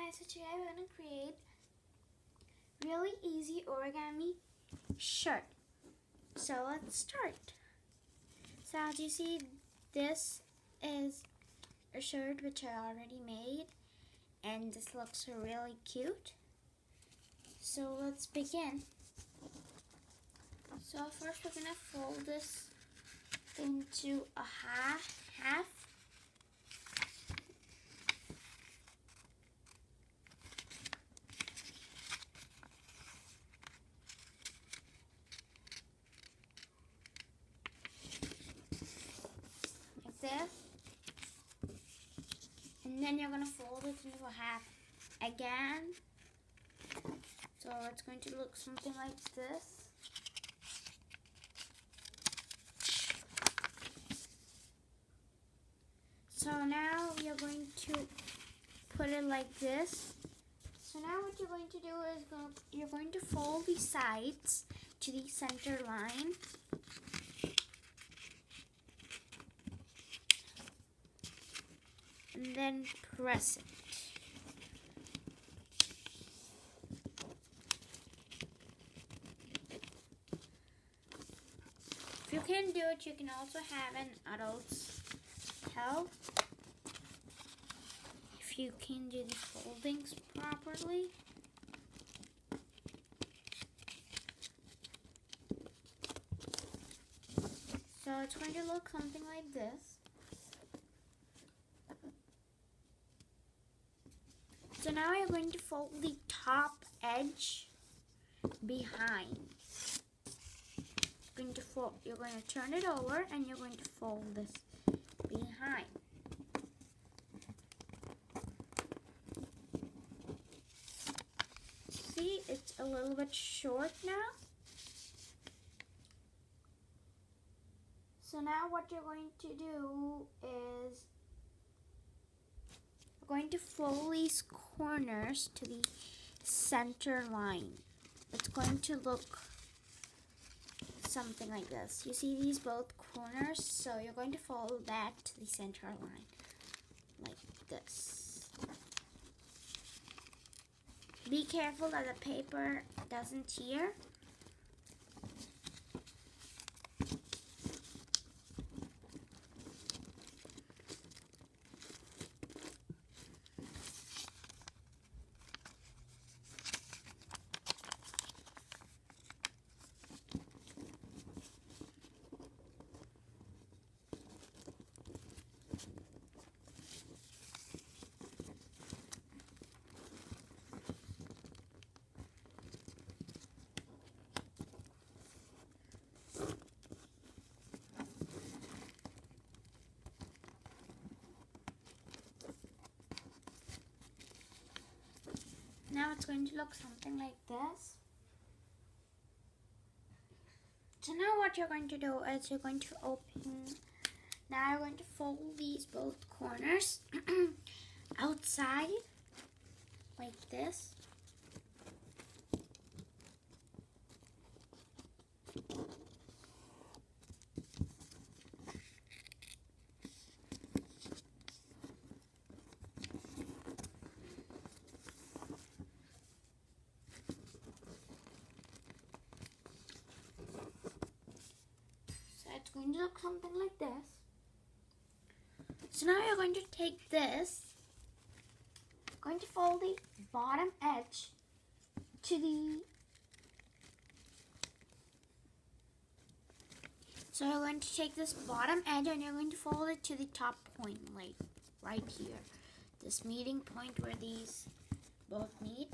guys, so today we're going to create really easy origami shirt. So let's start. So as you see, this is a shirt which I already made, and this looks really cute. So let's begin. So first we're going to fold this into a half. Like this. And then you're going to fold it into a half again. So it's going to look something like this. So now you're going to put it like this. So now what you're going to do is you're going to fold the sides to the center line. And then press it. If you can't do it, you can also have an adult's help. If you can do the foldings properly. So it's going to look something like this. So now you're going to fold the top edge behind. You're going to turn it over and you're going to fold this behind. See, it's a little bit short now. So now what you're going to do is you're going to fold these corners to the center line. It's going to look something like this. You see these both corners, so you're going to fold that to the center line like this. Be careful that the paper doesn't tear. Now it's going to look something like this. So now what you're going to do is you're going to open, now you're going to fold these both corners outside like this. It's going to look something like this. So now you're going to take this, going to fold the bottom edge to the, so you're going to take this bottom edge and you're going to fold it to the top point, like right here. This meeting point where these both meet.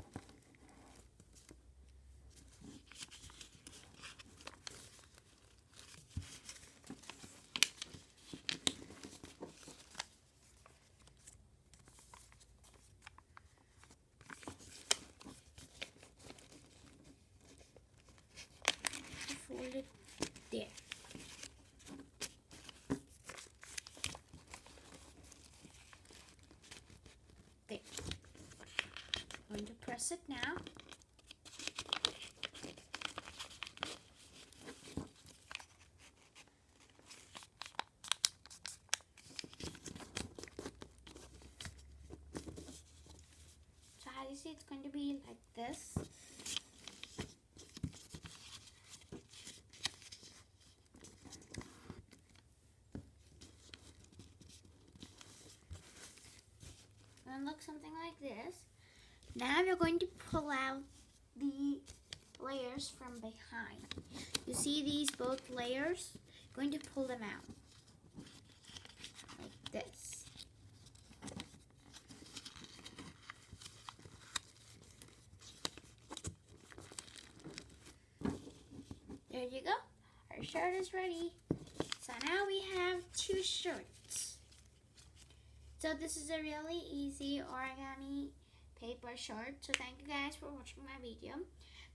Fold it there. There. I'm going to press it now. see it's going to be like this. And look something like this. Now you're going to pull out the layers from behind. You see these both layers? You're going to pull them out like this. There you go. Our shirt is ready. So now we have 2 shirts. So this is a really easy origami paper shirt. So thank you guys for watching my video.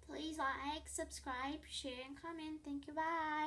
Please like, subscribe, share, and comment. Thank you. Bye.